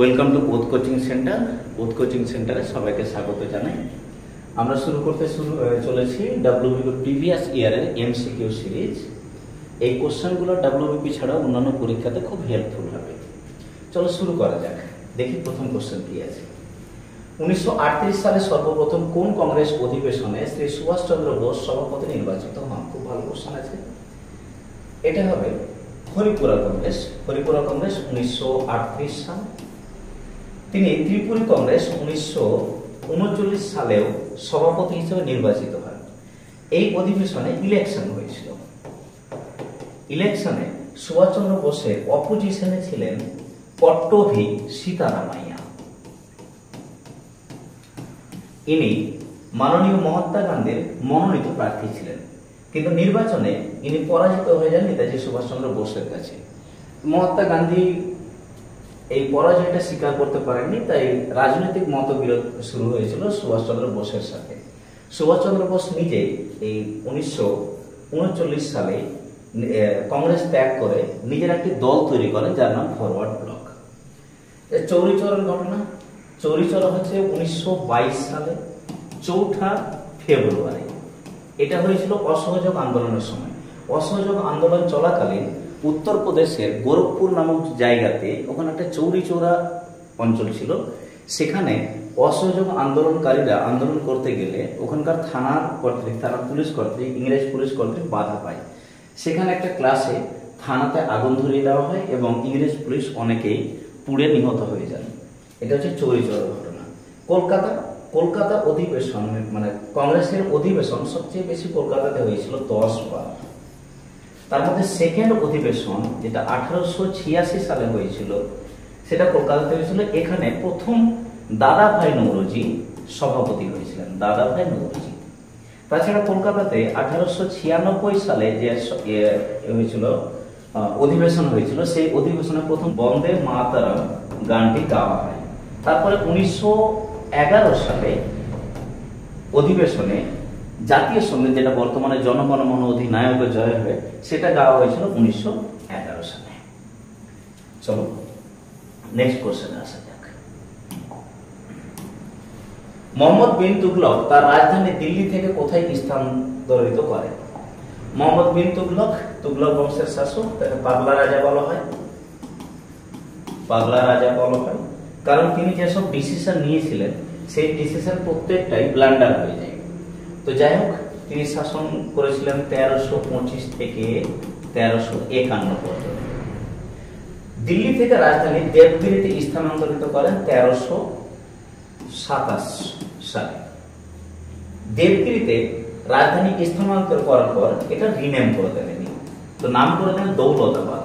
Welcome to both coaching centre. Both coaching সেন্টারে সবাইকে স্বাগত জানাই। আমরা শুরু চলেছি ডাব্লিউবিপি প্রিভিয়াস ইয়ারের এমসিকিউ সিরিজ। এই কোশ্চেনগুলো ডাব্লিউবিপি ছাড়াও অন্যান্য পরীক্ষাতে খুব হেল্পফুল হবে। চলো শুরু করা যাক। দেখি প্রথম কোশ্চেন কি আছে। 1938 সালে সর্বপ্রথম কোন কংগ্রেস অধিবেশনে শ্রী সুভাষচন্দ্র বোস সভাপতি নির্বাচিত হন? খুব ভালো কোশ্চেন আছে। এটা হবে হরিপুরা কংগ্রেস। হরিপুরা কংগ্রেস 1938 সাল। তিনি ত্রিপুরী কংগ্রেস 1939 সালেও সভাপতি হিসেবে নির্বাচিত হন। এই অধিবেশনে ইলেকশন হয়েছিল। ইলেকশনে সুভাষচন্দ্র বোসের অপোজিশনে ছিলেন পট্টভি সীতারামাইয়া। ইনি মাননীয় মহাত্মা গান্ধীর মনোনীত প্রার্থী ছিলেন, কিন্তু নির্বাচনে ইনি পরাজিত হয়ে যান নেতাজি সুভাষচন্দ্র বোসের কাছে। মহাত্মা গান্ধী এই পরাজয়টা স্বীকার করতে পারেননি, তাই রাজনৈতিক মতবিরোধ শুরু হয়েছিল সুভাষচন্দ্র বোসের সাথে। সুভাষচন্দ্র বোস নিজে এই 1939 সালে কংগ্রেস ত্যাগ করে নিজের একটি দল তৈরি করেন, যার নাম ফরওয়ার্ড ব্লক। চৌরি চৌরার ঘটনা। চৌরি চৌরা হচ্ছে 1922 সালে 4 ফেব্রুয়ারি। এটা হয়েছিল অসহযোগ আন্দোলনের সময়। অসহযোগ আন্দোলন চলাকালীন উত্তরপ্রদেশের গোরখপুর নামক জায়গাতে ওখানে একটা চৌরি চৌরা অঞ্চল ছিল। সেখানে অসহযোগ আন্দোলনকারীরা আন্দোলন করতে গেলে ওখানকার থানার পুলিশ কর্তৃক, ইংরেজ পুলিশ কর্তৃক বাধা পায়। সেখানে একটা ক্লাসে থানাতে আগুন ধরিয়ে দেওয়া হয় এবং ইংরেজ পুলিশ অনেকেই পুড়ে নিহত হয়ে যান। এটা হচ্ছে চৌরি চৌরা ঘটনা। কলকাতা অধিবেশন, মানে কংগ্রেসের অধিবেশন সবচেয়ে বেশি কলকাতাতে হয়েছিল 10 বার। তার মধ্যে সেকেন্ড অধিবেশন, যেটা 1886 সালে হয়েছিল, সেটা কলকাতাতে হয়েছিল। এখানে প্রথম দাদাভাই নৌরোজি সভাপতি হয়েছিলেন। দাদাভাই নৌরোজি। তাছাড়া কলকাতাতে 1896 সালে যে হয়েছিল অধিবেশন হয়েছিল, সেই অধিবেশনে প্রথম বন্দে মাতরম গানটি গাওয়া হয়। তারপরে 1911 সালে অধিবেশনে জাতীয় সঙ্গীত, যেটা বর্তমানে জনগণ মন অধিনায়ক জয় হয়, সেটা গাওয়া হয়েছিল 1911 সালে। চলো নেক্সট কোশ্চেনে আসা যাক। মোহাম্মদ বিন তুগলক তার রাজধানী দিল্লি থেকে কোথায় স্থানান্তরিত করেন? মোহাম্মদ বিন তুগলক বংশের শাসক, তাকে পাগলা রাজা বলা হয়। পাগলা রাজা বলা হয় কারণ তিনি যেসব ডিসিশন নিয়েছিলেন সেই ডিসিশন প্রত্যেকটাই ব্লান্ডার হয়ে যায়। তো যাই হোক, তিনি শাসন করেছিলেন 1325 থেকে 1351 পর্যন্ত। দিল্লি থেকে রাজধানী দেবগিরিতে স্থানান্তরিত করেন 1327 সালে। দেবগিরিতে রাজধানী স্থানান্তর করার পর এটা রিনেম করে দেন। তো নাম করে দেন দৌলতাবাদ।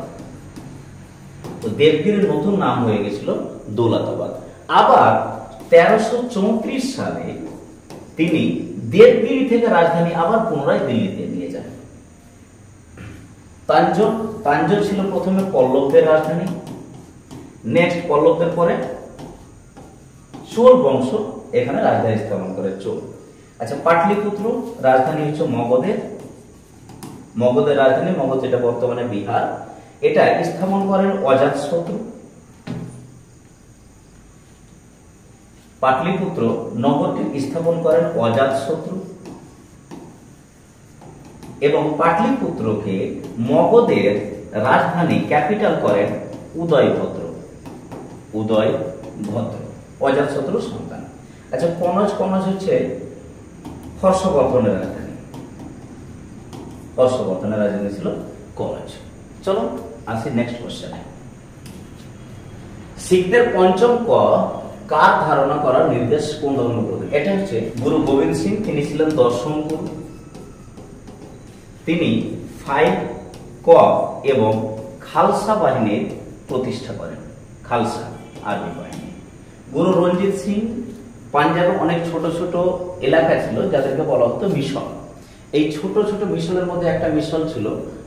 তো দেবগিরির নতুন নাম হয়ে গেছিল দৌলতাবাদ। আবার 1334 সালে তিনি দেবগিরি থেকে রাজধানী আবার পুনরায় দিল্লিতে নিয়ে যান। তাঞ্জোর ছিল প্রথমে পল্লবদের রাজধানী। নেক্সট পল্লবদের পরে চোল বংশ এখানে রাজধানী স্থাপন করে, চোল। আচ্ছা, পাটলিপুত্র রাজধানী হচ্ছে মগধের রাজধানী, মগধ যেটা বর্তমানে বিহার। এটা স্থাপন করেন অজাতশত্রু। পাটলিপুত্র নগরটি স্থাপন করেন অজাতশত্রু এবং পাটলিপুত্রকে মগধের রাজধানী ক্যাপিটাল করেন উদয়ভদ্র। অজাতশত্রুর সন্তান। আচ্ছা, কনজ হচ্ছে হর্ষবর্ধনের রাজধানী। হর্ষবর্ধনের রাজধানী ছিল কনজ। চলো আসি নেক্সট কোশ্চেনে। শিখদের পঞ্চম ক কার ধারণা করার নির্দেশ কোন ধর্মগুরু? এটা হচ্ছে গুরু গোবিন্দ সিং। তিনি ছিলেন দশম গুরু। তিনি 5 ক এবং খালসা বাহিনীর প্রতিষ্ঠা করেন। খালসা আর্মি বাহিনী। গুরু রঞ্জিত সিং। পাঞ্জাবে অনেক ছোট ছোট এলাকা ছিল যাদেরকে বলা হতো মিশন। এই ছোট ছোট মিশনের মধ্যে একটা মিশন ছিল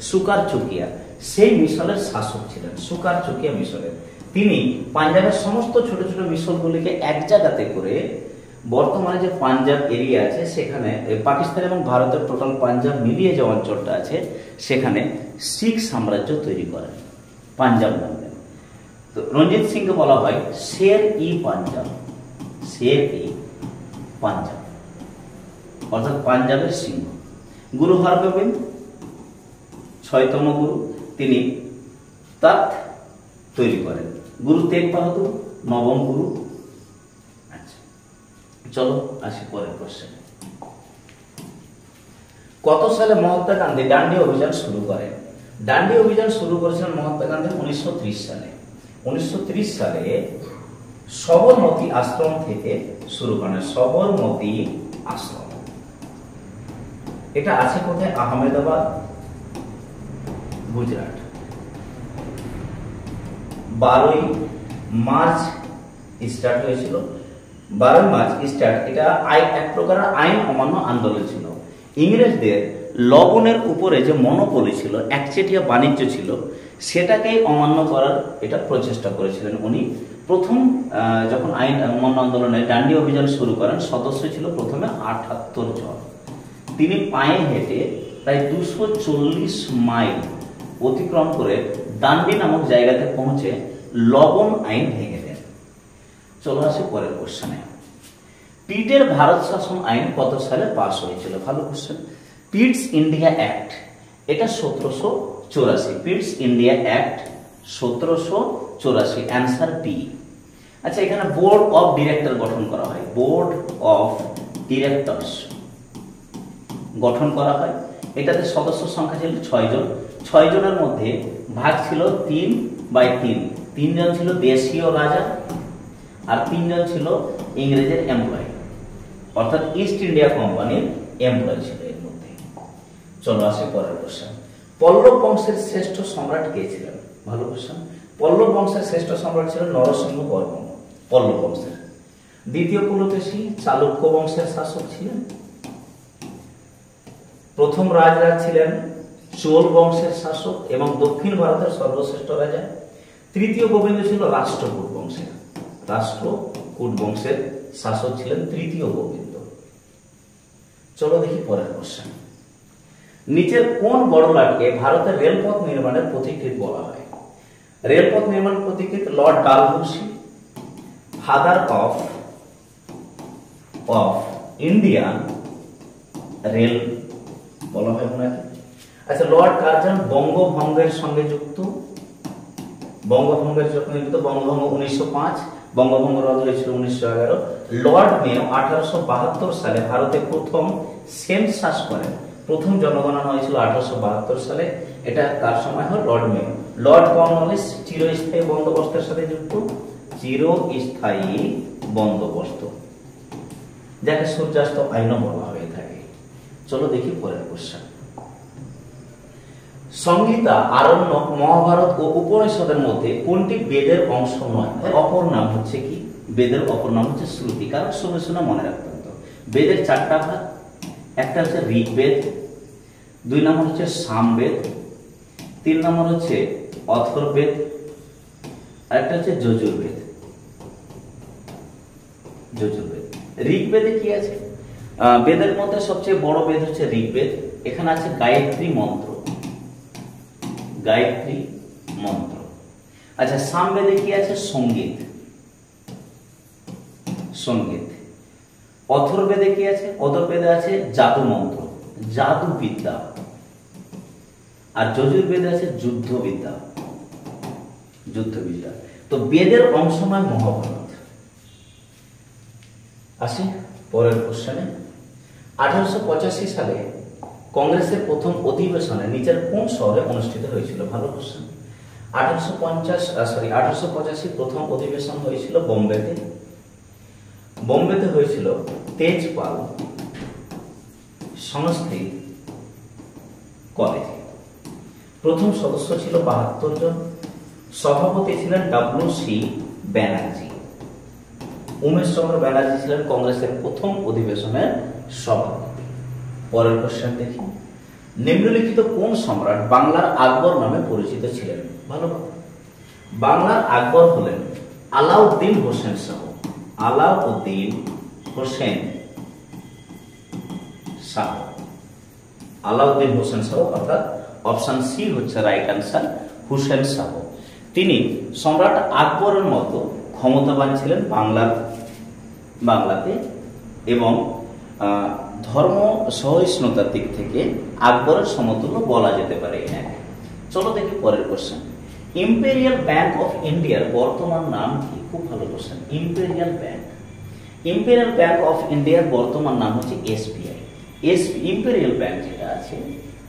সুকার চুকিয়া। সেই মিশনের শাসক ছিলেন সুকার চুকিয়া মিশনের। তিনি পাঞ্জাবের সমস্ত ছোট ছোট মিশনগুলিকে এক জায়গাতে করে বর্তমানে যে পাঞ্জাব এরিয়া আছে, সেখানে পাকিস্তান এবং ভারতের টোটাল পাঞ্জাব মিলিয়ে যে অঞ্চলটা আছে, সেখানে শিখ সাম্রাজ্য তৈরি করেন, পাঞ্জাব নামে। তো তো রঞ্জিত সিংকে বলা হয় শের ই পাঞ্জাব, শের ই পাঞ্জাব, অর্থাৎ পাঞ্জাবের সিংহ। গুরু হরগোবিন্দ 6তম গুরু, তিনি তখ্ত তৈরি করেন। গুরু তেগ বাহাদুর 9ম গুরু। আচ্ছা, চলো আসি পরের কোশ্চেন। কত সালে মহাত্মা গান্ধী ডান্ডি অভিযান শুরু করেন? ডান্ডি অভিযান শুরু করেছিলেন মহাত্মা গান্ধী 1930 সালে। 1930 সালে সবরমতী আশ্রম থেকে শুরু করেন। সবরমতী আশ্রম, এটা আছে কোথায়? আহমেদাবাদ, গুজরাট। 12ই মার্চ স্টার্ট হয়েছিল। 12ই মার্চ স্টার্ট। এটা এক প্রকার আইন অমান্য আন্দোলন ছিল। ইংরেজদের লবণের উপরে যে মনোপলি ছিল, একচেটিয়া বাণিজ্য ছিল, সেটাকেই অমান্য করার এটা প্রচেষ্টা করেছিলেন উনি। প্রথম যখন আইন অমান্য আন্দোলনে ডান্ডি অভিযান শুরু করেন, সদস্য ছিল প্রথমে 78 জন। তিনি পায়ে হেঁটে প্রায় 240 মাইল অতিক্রম করে ডান্ডি নামক জায়গাতে পৌঁছে লবণ আইন ভেঙে দেন। চলো আসি পরের কোশ্চেনে। পিটের ভারত শাসন আইন কত সালে পাস হয়েছিল? ভালো কোশ্চেন। পিটস ইন্ডিয়া অ্যাক্ট, এটা 1784। Pitt's India act 1784, answer B. আচ্ছা, এখানে বোর্ড অফ ডিরেক্টর গঠন করা হয়। বোর্ড অফ ডিরেক্টরস গঠন করা হয়। এটাতে সদস্য সংখ্যা ছিল 6 জন। 6 জনের মধ্যে ভাগ ছিল 3/3। 3 জন ছিল দেশীয় রাজা আর 3 জন ছিল ইংরেজের এমপ্লয়, অর্থাৎ ইস্ট ইন্ডিয়া কোম্পানির এমপ্লয় ছিল এর মধ্যে। চলো আসি পরের কোশ্চেন। পল্লব বংশের শ্রেষ্ঠ সম্রাট কে ছিলেন? ভালো কোশ্চেন। পল্লব বংশের শ্রেষ্ঠ সম্রাট ছিলেন নরসিংহবর্মন, পল্লব বংশের। দ্বিতীয় পুলকেশী চালুক্য বংশের শাসক ছিলেন। প্রথম রাজরাজ ছিলেন চোল বংশের শাসক এবং দক্ষিণ ভারতের সর্বশ্রেষ্ঠ রাজা। তৃতীয় গোবিন্দ ছিল রাষ্ট্রকূট বংশের, রাষ্ট্রকূট বংশের শাসক ছিলেন তৃতীয় গোবিন্দ। চলো দেখি পরের কোশ্চেন। নিচের কোন বড়লাটকে ভারতের রেলপথ নির্মাণের পথিকৃৎ বলা হয়? রেলপথ নির্মাণ পথিকৃৎ Lord Dalhousie, father of Indian rail বলা হয় ওনাকে। আচ্ছা, লর্ড কার্জন বঙ্গভঙ্গের সঙ্গে যুক্ত, বঙ্গভঙ্গের সঙ্গে যুক্ত। বঙ্গভঙ্গ 1905, বঙ্গভঙ্গ রদ হয়েছিল 1911। লর্ড মেও 1872 সালে ভারতে প্রথম সেন্সাস করেন। প্রথম জনগণনা হয়েছিল 1872 সালে। এটা কার সময় হয়? লর্ড মেও। লর্ড কর্নওয়ালিস চিরস্থায়ী বন্দোবস্তের সাথে যুক্ত, চিরস্থায়ী বন্দোবস্ত, যাকে সূর্যাস্ত আইনও বলা হয়ে থাকে। চলো দেখি পরের কোশ্চেন। সংহিতা, আরণ্যক, মহাভারত ও উপনিষদের মধ্যে কোনটি বেদের অংশ নয়? অপর নাম হচ্ছে কি? বেদের অপর নাম হচ্ছে শ্রুতি। কারণ শুনে শুনে মনে রাখতেন তো। বেদের 4টা ভাগ। একটা হচ্ছে ঋগ্বেদ, 2 নম্বর হচ্ছে সামবেদ, 3 নম্বর হচ্ছে অথর্ববেদ, আর একটা হচ্ছে যজুর্বেদ। যজুর্বেদ। ঋগ্বেদে কি আছে? বেদের মধ্যে সবচেয়ে বড় বেদ হচ্ছে ঋগ্বেদ। এখানে আছে গায়ত্রী মন্ত্র, গায়ত্রী মন্ত্র। আচ্ছা, সামবেদে কি আছে? সঙ্গীত, সঙ্গীত। অথর্ববেদে কি আছে? অথর্ববেদে আছে জাদু মন্ত্র, জাদু বিদ্যা। আর যজুর্বেদে আছে যুদ্ধবিদ্যা, যুদ্ধবিদ্যা। তো বেদের অংশ নয় মহাভারত। আসি পরের কোশ্চেনে। 1885 সালে কংগ্রেসের প্রথম অধিবেশনে নিচের কোন শহরে অনুষ্ঠিত হয়েছিল? ভালো কোশ্চেন। 1885 প্রথম অধিবেশন হয়েছিল বোম্বেতে। বোম্বেতে হয়েছিল তেজপাল সংস্কৃত কলেজে। প্রথম সদস্য ছিল 72 জন। সভাপতি ছিলেন WC ব্যানার্জি। উমেশ চন্দ্র ব্যানার্জি ছিলেন কংগ্রেসের প্রথম অধিবেশনের সভাপতি। পরের কোশ্চেন দেখি। নিম্নলিখিত কোন সম্রাট বাংলার আকবর নামে পরিচিত ছিলেন? ভালো কথা। বাংলার আকবর হলেন আলাউদ্দিন হোসেন শাহ। আলাউদ্দিন হোসেন শাহ, আলাউদ্দিন হোসেন শাহ, অর্থাৎ অপশন সি হচ্ছে রাইট অ্যান্সার, হোসেন শাহ। তিনি সম্রাট আকবরের মতো ক্ষমতাবান ছিলেন বাংলাতে এবং ধর্ম সহিষ্ণুতার দিক থেকে আকবরের সমতুল্য বলা যেতে পারে এনাকে। চলো দেখি পরের কোশ্চেন। ইম্পেরিয়াল ব্যাংক অফ ইন্ডিয়ার বর্তমান নাম কি? খুব ভালো কোশ্চেন। ইম্পেরিয়াল ব্যাংক অফ ইন্ডিয়ার বর্তমান নাম হচ্ছে এসবিআই। ইম্পেরিয়াল ব্যাংক যেটা আছে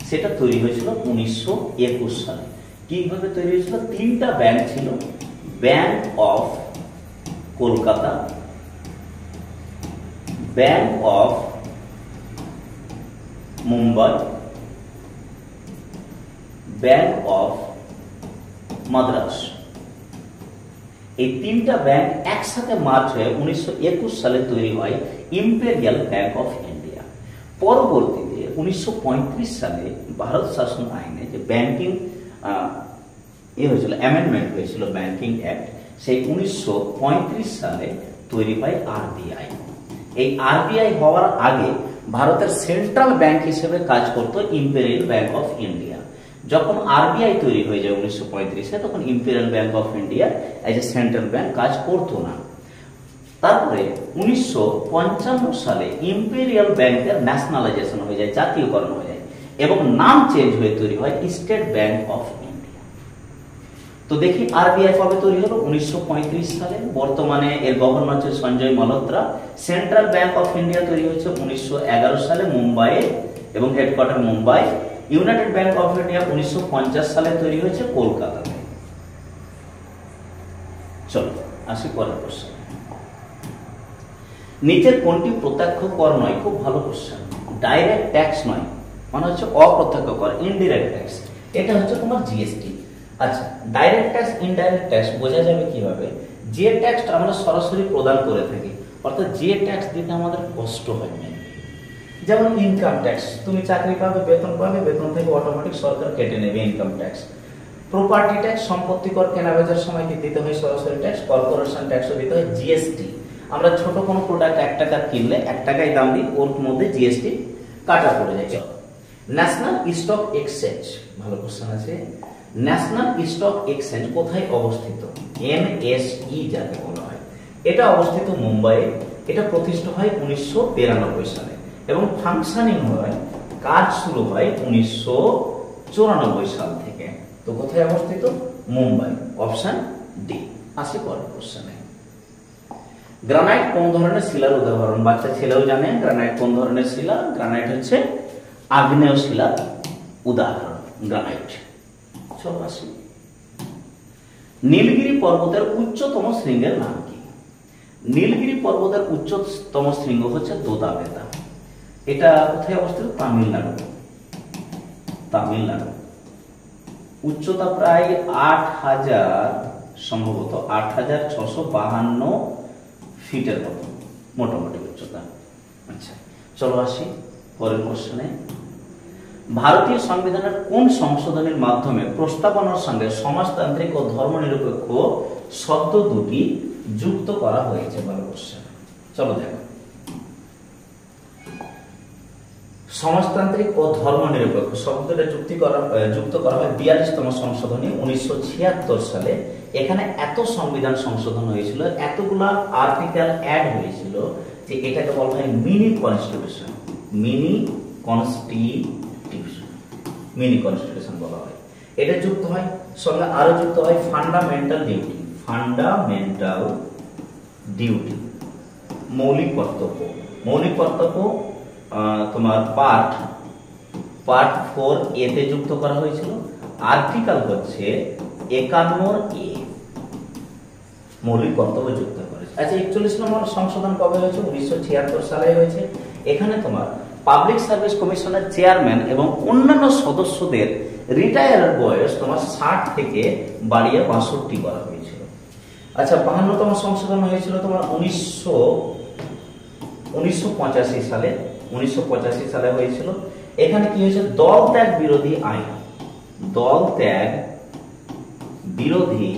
সেটা তৈরি হয়েছিল 1921 সালে। কিভাবে তৈরি হয়েছিল? তিনটা ব্যাংক ছিল, bank of Kolkata, bank of Mumbai, bank of Madras. এই তিনটা ব্যাংক একসাথে মার্চ হয়ে 1921 সালে তৈরি হয় ইম্পেরিয়াল ব্যাংক অফ ইন্ডিয়া। পরবর্তীতে 1935 সালে ভারত শাসন আইনে যে ব্যাংকিং হয়েছিল, অ্যামেন্ডমেন্ট হয়েছিল ব্যাংকিং অ্যাক্ট, সেই 1935 সালে তৈরি হয় আরবিআই। এই আরবিআই হওয়ার আগে ভারতের সেন্ট্রাল ব্যাংক হিসেবে কাজ করত ইম্পেরিয়াল ব্যাংক অফ ইন্ডিয়া। যখন আরবিআই তৈরি হয়ে যায় 1935-এ, তখন imperial bank of India as a central bank কাজ করতো না। তারপরে 1955 সালে ইম্পেরিয়াল ব্যাংকের ন্যাশনালাইজেশন হয়ে যায়, জাতীয়করণ হয়ে যায় এবং নাম চেঞ্জ হয়ে তৈরি হয় স্টেট ব্যাংক অফ ইন্ডিয়া। তো দেখি আরবিআই কবে তৈরি হলো? 1935 সালে। বর্তমানে এর গভর্নর হচ্ছে Sanjay Malhotra. Central bank of India তৈরি হয়েছে 1911 সালে মুম্বাইয়ে এবং headquarter Mumbai. United bank of India 1950 সালে তৈরি হয়েছে কলকাতাতে। চলো আসি পরের প্রশ্ন। নিচের কোনটি প্রত্যক্ষ কর নয়? খুব ভালো কোশ্চেন। ডাইরেক্ট ট্যাক্স নয়, মানে হচ্ছে অপ্রত্যক্ষ কর, ইনডিরেক্ট ট্যাক্স। এটা হচ্ছে তোমার জিএসটি। আচ্ছা, ডাইরেক্ট ট্যাক্স ইনডাইরেক্ট ট্যাক্স বোঝা যাবে কিভাবে? যে ট্যাক্সটা আমরা সরাসরি প্রদান করে থাকি, অর্থাৎ যে ট্যাক্স দিতে আমাদের কষ্ট হয় না, যেমন ইনকাম ট্যাক্স। তুমি চাকরি পাবে, বেতন থেকে অটোমেটিক সরকার কেটে নেবে ইনকাম ট্যাক্স। প্রপার্টি ট্যাক্স, সম্পত্তি কর কেনা বেচার সময় কি দিতে হয় সরাসরি ট্যাক্স। কর্পোরেশন ট্যাক্সও দিতে হয়। জিএসটি, আমরা ছোট কোনো প্রোডাক্ট 1 টাকা কিনলে 1 টাকায় দাম দিই, ওর মধ্যে জিএসটি কাটা পড়ে যায়। ন্যাশনাল স্টক এক্সচেঞ্জ, ভালো কোশ্চেন আছে। ন্যাশনাল স্টক এক্সচেঞ্জ কোথায় অবস্থিত? এনএসই যাকে বলা হয়। এটা অবস্থিত মুম্বাইয়ে। এটা প্রতিষ্ঠা হয় 1992 সালে এবং ফাংশনিং হয়, কাজ শুরু হয় 1994 সাল থেকে। তো কোথায় অবস্থিত? মুম্বাই। Option D. আসি পরের কোশ্চেনে। গ্রানাইট কোন ধরনের শিলার উদাহরণ? বাচ্চা ছেলেও জানে গ্রানাইট কোন ধরনের শিলা। গ্রানাইট হচ্ছে আগ্নেয় শিলার উদাহরণ, গ্রানাইট। চলো আসি। নীলগিরি পর্বতের উচ্চতম শৃঙ্গের নাম কি? নীলগিরি পর্বতের উচ্চতম শৃঙ্গ হচ্ছে দোদাবেতা। এটা কোথায় অবস্থিত? তামিলনাড়ু। উচ্চতা প্রায় 8000, সম্ভবত 8652 ফিটের মতো মোটামুটি উচ্চতা। আচ্ছা, চলো আসি পরের কোশ্চেনে। ভারতীয় সংবিধানের কোন সংশোধনের মাধ্যমে প্রস্তাবনার সঙ্গে সমাজতান্ত্রিক ও ধর্মনিরপেক্ষ শব্দ দুটি যুক্ত করা হয়েছে? ভালো কোশ্চেন। চলো দেখো। সমাজতান্ত্রিক ও ধর্মনিরপেক্ষ শব্দটা যুক্ত করা হয় 42তম সংশোধনী 1976 সালে। এখানে এত সংবিধান সংশোধন হয়েছিল, এতগুলা আর্টিকেল অ্যাড হয়েছিল যে এটাকে বলা হয় মিনি কনস্টিটিউশন। মিনি কনস্টিটিউশন বলা হয়। এটা যুক্ত হয়, সঙ্গে আরো যুক্ত হয় ফান্ডামেন্টাল ডিউটি, মৌলিক কর্তব্য। তোমার পার্ট 4 এতে যুক্ত করা হয়েছিল। আর্টিকেল হচ্ছে 51A, মৌলিক কর্তব্য যুক্ত করেছে। আচ্ছা, 41 নম্বর সংশোধন কবে হয়েছে? 1976 সালে হয়েছে। এখানে তোমার পাবলিক সার্ভিস কমিশনের চেয়ারম্যান এবং অন্যান্য সদস্যদের রিটায়ারের বয়স তোমার 60 থেকে বাড়িয়ে 62 করা হয়েছিল। আচ্ছা, 52তম সংশোধন হয়েছিল তোমার 1985 সালে হয়েছিল। এখানে কি হয়েছে? দল ত্যাগ বিরোধী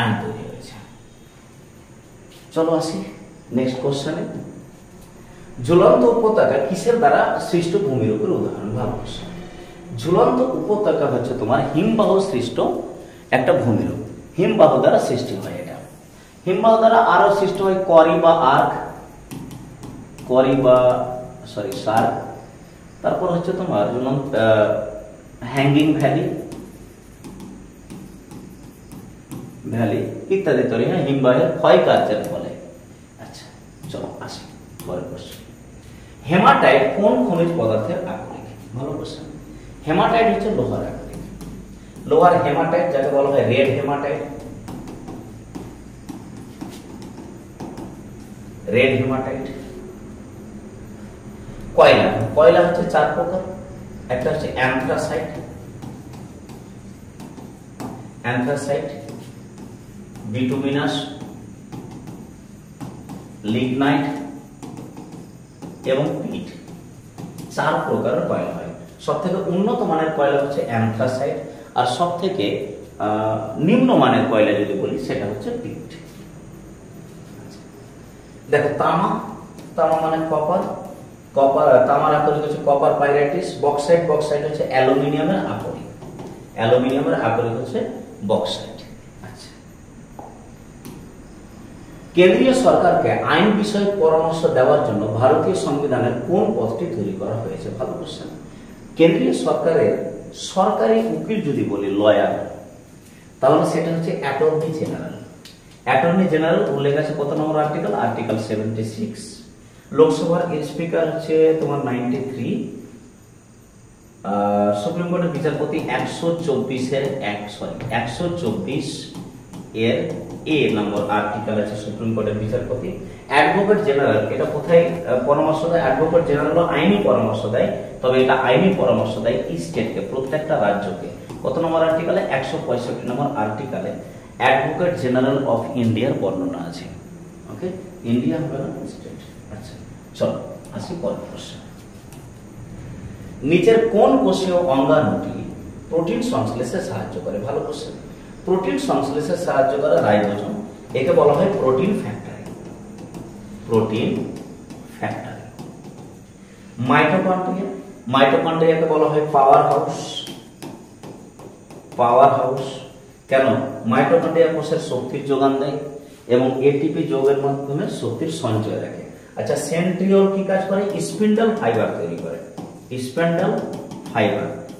আইন তৈরি হয়েছে। চলো আসি নেক্সট কোশ্চেনে। ঝুলন্ত উপত্যকা কিসের দ্বারা সৃষ্ট ভূমির উপর উদাহরণ? ভালো কোশ্চেন। ঝুলন্ত উপত্যকা হচ্ছে তোমার হিমবাহ সৃষ্ট একটা ভূমিরূপ, হিমবাহ দ্বারা সৃষ্টি হয়। এটা হিমবাহ দ্বারা আরো সৃষ্টি হয় করি বা আর্ক, সার্ক। তারপর হচ্ছে তোমার যেমন হ্যাঙ্গিং ভ্যালি ইত্যাদি তৈরি হয় হিমবাহের ক্ষয় কার্যের ফলে। আচ্ছা, চলো আসি পরের প্রশ্ন। হেমাটাইট কোন খনিজ পদার্থের আকরিক? ভালো কোশ্চেন। হেমাটাইট হচ্ছে লোহার আকরিক। লোহার হেমাটাইট যাকে বলা হয় রেড হেমাটাইট, কয়লা হচ্ছে 4 প্রকার। একটা হচ্ছে অ্যান্থ্রাসাইট, বিটুমিনাস, লিগনাইট এবং পিট। 4 প্রকারের কয়লা হয়। সব থেকে উন্নত মানের কয়লা হচ্ছে অ্যান্থ্রাসাইট, আর সব থেকে নিম্ন মানের কয়লা যদি বলি সেটা হচ্ছে পিট। দেখো তামা মানে কপার, তামার আকরিক হচ্ছে কপার পাইরাইটিস। বক্সাইট হচ্ছে অ্যালুমিনিয়ামের আকরিক হচ্ছে বক্সাইট। আচ্ছা, কেন্দ্রীয় সরকারকে আইন বিষয়ে পরামর্শ দেওয়ার জন্য ভারতীয় সংবিধানের কোন পদটি তৈরি করা হয়েছে? ভালো কোশ্চেন। কেন্দ্রীয় সরকারের সরকারি উকিল যদি বলি লয়ার, তাহলে সেটা হচ্ছে অ্যাটর্নি জেনারেল। উল্লেখ আছে কত নম্বর আর্টিকেল? আর্টিকেল 76। লোকসভার স্পিকার হচ্ছে তোমার 93, সুপ্রিম কোর্টের বিচারপতি 124 এর এ নম্বর আর্টিকেল আছে সুপ্রিম কোর্টের বিচারপতি। অ্যাডভোকেট জেনারেল, এটা কোথায় পরামর্শ দেয়? অ্যাডভোকেট জেনারেল আইনি পরামর্শ দেয়, তবে এটা আইনি পরামর্শ দেয় স্টেটকে, প্রত্যেকটা রাজ্যকে। কত নম্বর আর্টিকেলে? 165 নম্বর আর্টিকেলে অ্যাডভোকেট জেনারেল অফ ইন্ডিয়ার বর্ণনা আছে। ওকে, ইন্ডিয়া হবে না স্টেট। আচ্ছা, চলো আসি পরের প্রশ্ন। নিচের কোন কোষীয় অঙ্গাণুটি প্রোটিন সংশ্লেষে সাহায্য করে? ভালো কোশ্চেন। প্রোটিন সংশ্লেষে সাহায্য করে রাইবোজোম, একে বলা হয় প্রোটিন ফ্যাক্টরি। মাইটোকন্ড্রিয়াকে বলা হয় পাওয়ার হাউস। কেন? মাইটোকন্ড্রিয়া কোষের শক্তির যোগান দেয় এবং এটিপি যৌগের মাধ্যমে শক্তির সঞ্চয় রাখে। আচ্ছা, সেন্ট্রিওল কি কাজ করে? স্পিন্ডল ফাইবার তৈরি করে,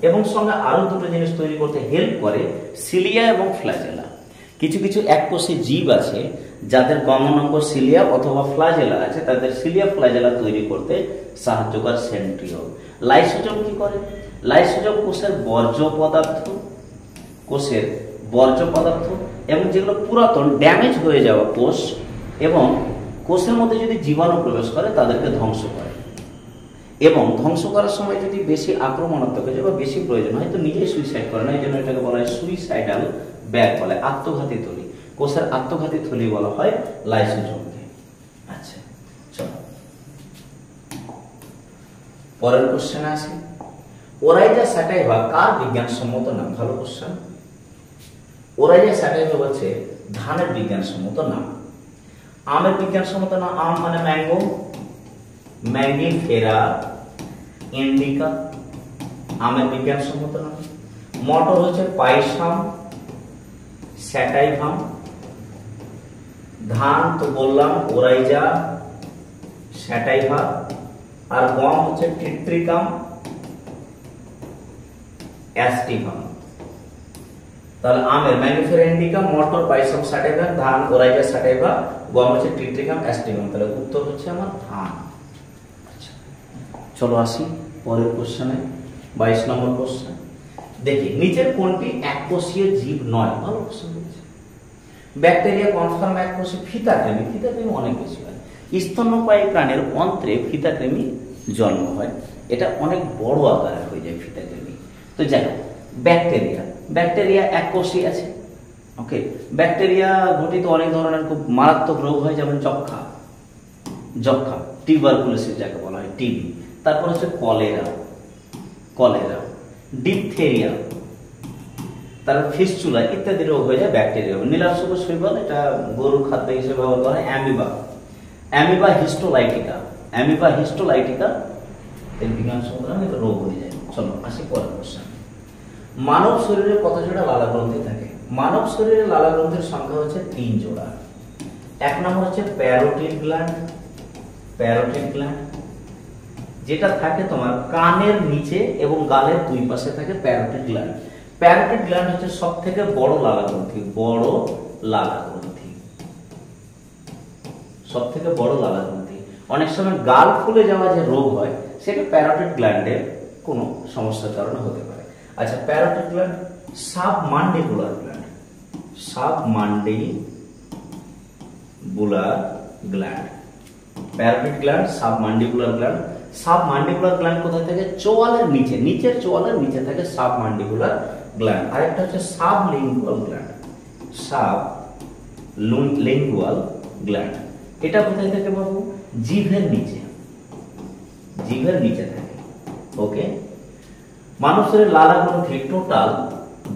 এবং সঙ্গে আরো দুটো জিনিস তৈরি করতে হেল্প করে, সিলিয়া এবং ফ্ল্যাজেলা। কিছু এককোষী জীব আছে যাদের গমনাঙ্গ সিলিয়া অথবা ফ্ল্যাজেলা আছে, তাদের সিলিয়া ফ্ল্যাজেলা তৈরি করতে সাহায্য করে সেন্ট্রিওল। লাইসোজোম কি করে? লাইসোজোম কোষের বর্জ্য পদার্থ এবং যেগুলো পুরাতন ড্যামেজ হয়ে যাওয়া কোষ এবং কোষের মধ্যে যদি জীবাণু প্রবেশ করে তাদেরকে ধ্বংস করে, এবং ধ্বংস করার সময় যদি বেশি আক্রমণাত্মক হয়ে যায় বা বেশি প্রয়োজন হয় তো নিজেই সুইসাইড করে না, এই জন্য এটাকে বলা হয় সুইসাইডাল ব্যাগ, বলে আত্মঘাতী থলি। কোষের আত্মঘাতী থলি বলা হয় লাইসোজোমকে। আচ্ছা, চলো পরের কোশ্চেনে আসি। ওরাইজা স্যাটাইভা কার বিজ্ঞানসম্মত নাম? ভালো কোশ্চেন। ওরাইজা স্যাটাইভা হচ্ছে ধানের বিজ্ঞানসম্মত নাম। আমের বিজ্ঞানসম্মত নাম? আম মানে ম্যাঙ্গো, ম্যাঙ্গিফেরা ইন্ডিকা আমের বিজ্ঞানসম্মত নাম। মটর হচ্ছে পাইসাম স্যাটাইভাম। ধান তো বললাম ওরাইজা স্যাটাইভা, আর গম হচ্ছে ট্রিট্রিকাম অ্যাস্টিভাম। তাহলে আমের ম্যাঙ্গিফেরা ইন্ডিকা, মটর পাইসাম স্যাটাইভা, ধান ওরাইজা স্যাটাইভা, গম হচ্ছে ট্রিট্রিকাম অ্যাস্টিভাম। তাহলে উত্তর হচ্ছে আমার ধান। চলো আসি পরের কোশ্চেনে, 22 নম্বর কোশ্চেন। দেখি নিচের কোনটি এককোষীয় জীব নয়? ভালো কোশ্চেন বলছে। ব্যাকটেরিয়া কনফার্ম এককোষী। ফিতাকৃমি অনেক বেশি হয়। স্তন্যপায়ী প্রাণীর অন্ত্রে ফিতাকৃমি জন্ম হয়, এটা অনেক বড় আকারে হয়ে যায় ফিতাকৃমি। তো যাই হোক, ব্যাকটেরিয়া এককোষী আছে। ওকে, ব্যাকটেরিয়া ঘটিত অনেক ধরনের খুব মারাত্মক রোগ হয়, যেমন যক্ষা, টিউবারকুলোসিস যাকে বলা হয়, টিবি। তারপর হচ্ছে কলেরা, ডিপথেরিয়া, তারপর ফিস্টুলা ইত্যাদি রোগ হয়ে যায় ব্যাকটেরিয়া। নীলাশক শৈবাল, এটা গরুর খাদ্য হিসেবে ব্যবহার করা হয়। অ্যামিবা হিস্টোলাইটিকা এর বিজ্ঞানসম্মত নাম, এটা রোগ হয়ে যায়। চলো আসি পরের কোশ্চেন। মানব শরীরে কত জোড়া লালা গ্রন্থি থাকে? মানব শরীরে লালা গ্রন্থির সংখ্যা হচ্ছে 3 জোড়া। এক নম্বর হচ্ছে প্যারোটিড গ্ল্যান্ড, প্যারোটিড গ্ল্যান্ড যেটা থাকে তোমার কানের নিচে এবং গালের দুই পাশে থাকে প্যারোটিড গ্ল্যান্ড। প্যারোটিড গ্ল্যান্ড হচ্ছে সবথেকে বড় লালা গ্রন্থি, বড় লালা গ্রন্থি, সবথেকে বড় লালা গ্রন্থি। অনেক সময় গাল ফুলে যাওয়া যে রোগ হয় সেটা প্যারোটিড গ্ল্যান্ডের কোনো সমস্যার কারণে হতে পারে। আচ্ছা, parotid gland, submandibular gland, submandibular gland, parotid gland, submandibular gland. Submandibular gland কোথায় থাকে? চোয়ালের নিচে, নিচের চোয়ালের নিচে থাকে সাবমান্ডিবুলার গ্ল্যান্ড। আরেকটা হচ্ছে সাবলিঙ্গুয়াল গ্ল্যান্ড, সাবলিঙ্গুয়াল গ্ল্যান্ড। এটা কোথায় থাকে বাবু? জিভের নিচে, জিভের নিচে থাকে। ওকে, মানব শরীরে লালা গ্রন্থি টোটাল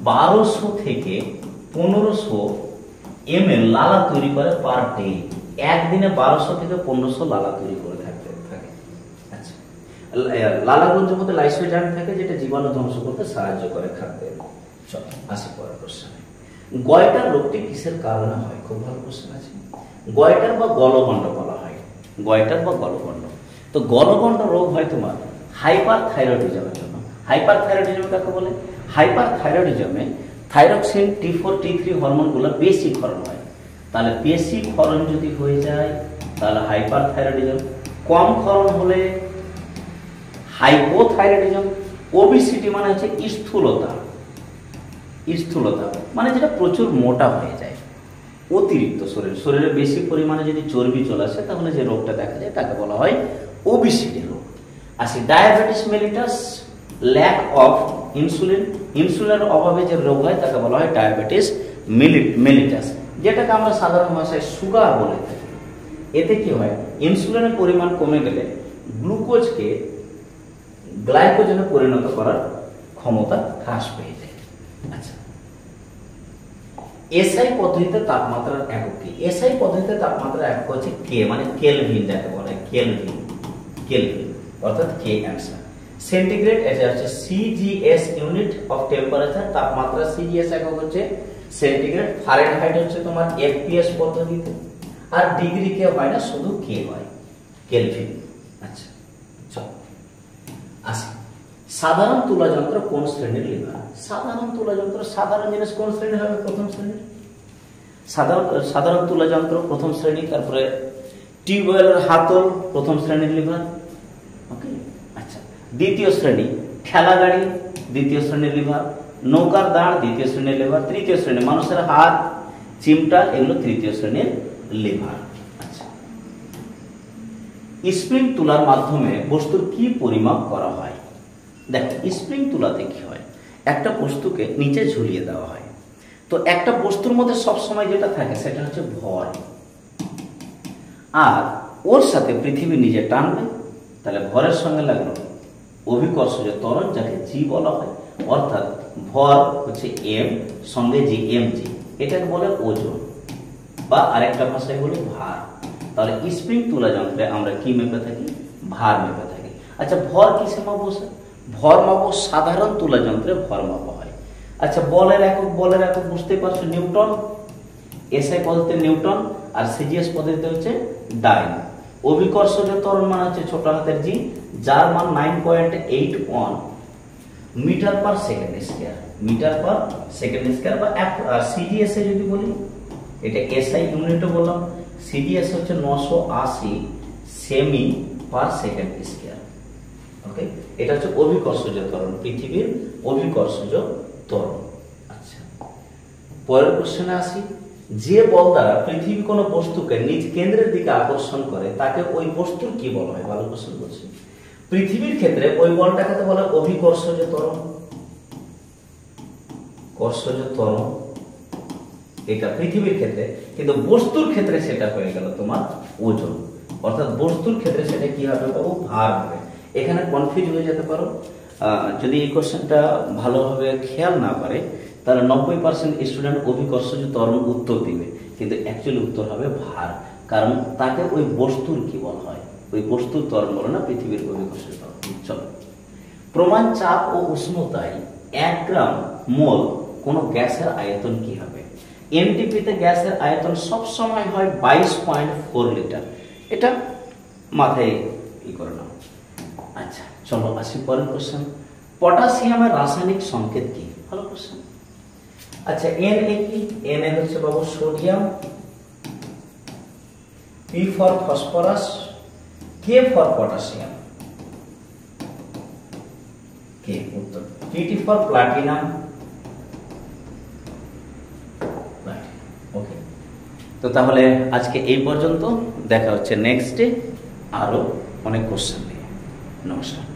1200 থেকে 1500 ml লালা তৈরি করে পার ডে। একদিনে 1200 থেকে 1500 লালা তৈরি করে থাকে। আচ্ছা, লালা গ্রন্থির মধ্যে লাইসোজাইম থাকে যেটা জীবাণু ধ্বংস করতে সাহায্য করে খাদ্যে। চলো আসি পরের প্রশ্নে। গয়টার রোগটি কিসের কারণে হয়? খুব ভালো প্রশ্ন আছে। গয়টার বা গলগণ্ড বলা হয়, গয়টার বা গলগণ্ড। তো গলগণ্ড রোগ হয় তোমার হাইপার থাইরয়েডিজমের জন্য। হাইপার থাইরয়েডিজম কাকে বলে? হাইপার থাইরয়েডিজমে থাইরক্সিন, T4, T3 হরমোনগুলো বেশি ক্ষরণ হয়। তাহলে বেশি ক্ষরণ যদি হয়ে যায় তাহলে হাইপার থাইরয়েডিজম। কম ক্ষরণ হলে হাইপোথাইরয়েডিজম। ওবিসিটি মানে হচ্ছে স্থূলতা, স্থূলতা মানে যেটা প্রচুর মোটা হয়ে যায়, অতিরিক্ত শরীরে বেশি পরিমাণে যদি চর্বি চলে আসে তাহলে যে রোগটা দেখা যায় তাকে বলা হয় ওবিসিটি রোগ। আসি diabetes mellitus, lack of insulin, ইনসুলিনের অভাবে যে রোগ হয় তাকে বলা হয় ডায়াবেটিস মেলিটাস, যেটাকে আমরা সাধারণ ভাষায় সুগার বলে থাকি। এতে কি হয়? ইনসুলিনের পরিমাণ কমে গেলে গ্লুকোজকে গ্লাইকোজেনে পরিণত করার ক্ষমতা হ্রাস পেয়ে যায়। আচ্ছা, এসআই পদ্ধতিতে তাপমাত্রার একক কি? এসআই পদ্ধতিতে তাপমাত্রার একক হচ্ছে কে, মানে কেলভিন যাকে বলে, কেলভিন, কেলভিন অর্থাৎ কে অ্যান্সার। সেন্টিগ্রেড এটা হচ্ছে সিজিএস ইউনিট অফ টেম্পারেচার, তাপমাত্রা সিজিএস একক হচ্ছে সেন্টিগ্রেড। ফারেনহাইট হচ্ছে তোমার এফপিএস পদ্ধতিতে। আর ডিগ্রি কে হয় না, শুধু কে হয়, কেলভিন। আচ্ছা চল আসি, সাধারণ তুলা যন্ত্র কোন শ্রেণীর লিভার? সাধারণ তুলা যন্ত্র, সাধারণ জিনিস কোন শ্রেণীর হবে? প্রথম শ্রেণীর। সাধারণ তুলা যন্ত্র প্রথম শ্রেণী। তারপরে টিউবওয়েলের হাতল প্রথম শ্রেণীর লিভার। ওকে, আচ্ছা। দ্বিতীয় শ্রেণী ঠেলা গাড়ি, দ্বিতীয় শ্রেণীর লিভার। নৌকার দাঁড় দ্বিতীয় শ্রেণীর লিভার। তৃতীয় শ্রেণী মানুষের হাত, চিমটা, এগুলো তৃতীয় শ্রেণীর লিভার। আচ্ছা, স্প্রিং তুলার মাধ্যমে বস্তুর কি পরিমাপ করা হয়? দেখো, স্প্রিং তুলাতে কি হয়? একটা বস্তুকে নিচে ঝুলিয়ে দেওয়া হয়। তো একটা বস্তুর মধ্যে সবসময় যেটা থাকে সেটা হচ্ছে ভর, আর ওর সাথে পৃথিবী নিজে টানবে, তাহলে ভরের সঙ্গে লাগলো অভিকর্ষজ ত্বরণ যাকে জি বলা হয়, অর্থাৎ ভর হচ্ছে এম, সঙ্গে জি, এম জি, এটাকে বলে ওজন, বা আরেকটা ভাষায় বলে ভার। তাহলে স্প্রিং তুলা যন্ত্রে আমরা কি মেপে থাকি? ভার মেপে থাকি। আচ্ছা, ভর কিসে মাপবো? ভর মাপো সাধারণ তুলা যন্ত্রে ভর মাপা হয়। আচ্ছা, বলের একক, বলের একক বুঝতে পারছো, নিউটন। এসআই পদ্ধতিতে নিউটন, আর সিজিএস পদ্ধতিতে হচ্ছে ডাইন। অভিকর্ষজ ত্বরণ মান হচ্ছে ছোট হাতের জি, যার মান 9.81 metre per second square, metre per second square. বা সিজিএস এ যদি বলি, এটা এসআই ইউনিটও বললাম, সিজিএস হচ্ছে 980 cm per second square. Okay, এটা হচ্ছে অভিকর্ষজ ত্বরণ, পৃথিবীর অভিকর্ষজ ত্বরণ। আচ্ছা, পরের কোশ্চেনে আসি। যে বল দ্বারা পৃথিবী কোনো বস্তুকে নিজ কেন্দ্রের দিকে আকর্ষণ করে তাকে ওই বস্তুর কি বলা হয়? ভালো কোশ্চেন বলছি। পৃথিবীর ক্ষেত্রে ওই বলটাকে তো বলা হয় অভিকর্ষজ ত্বরণ, কর্ষজ ত্বরণ, এটা পৃথিবীর ক্ষেত্রে। কিন্তু বস্তুর ক্ষেত্রে সেটা হয়ে গেল তোমার ওজন, অর্থাৎ বস্তুর ক্ষেত্রে সেটা কি হবে বাবু? ভার হবে। এখানে কনফিউজ হয়ে যেতে পারো, যদি এই কোশ্চেনটা ভালোভাবে খেয়াল না করে তাহলে 90% স্টুডেন্ট অভিকর্ষজ ত্বরণ উত্তর দিবে, কিন্তু অ্যাকচুয়ালি উত্তর হবে ভার, কারণ তাকে ওই বস্তুর কি বলা হয়? ওই বস্তুর ত্বরণ বলে না, পৃথিবীর অভিকর্ষজ ত্বরণ। চলো, প্রমাণ চাপ ও উষ্ণতায় 1 গ্রাম মোল কোনো গ্যাসের আয়তন কি হবে। এনটিপিতে গ্যাসের আয়তন সবসময় হয় 22.4 লিটার। এটা মাথায় করে নাও। আচ্ছা চলো আসি পরের কোশ্চেন। পটাশিয়ামের রাসায়নিক সংকেত কি? ভালো কোশ্চেন। আচ্ছা এন এ কি? এন এ হচ্ছে বাবু sodium, P for phosphorus, K for potassium, K উত্তর। T for platinum, okay. তো তাহলে আজকে এই পর্যন্ত, দেখা হচ্ছে নেক্সট ডে আরো অনেক কোশ্চেন নিয়ে। নমস্কার।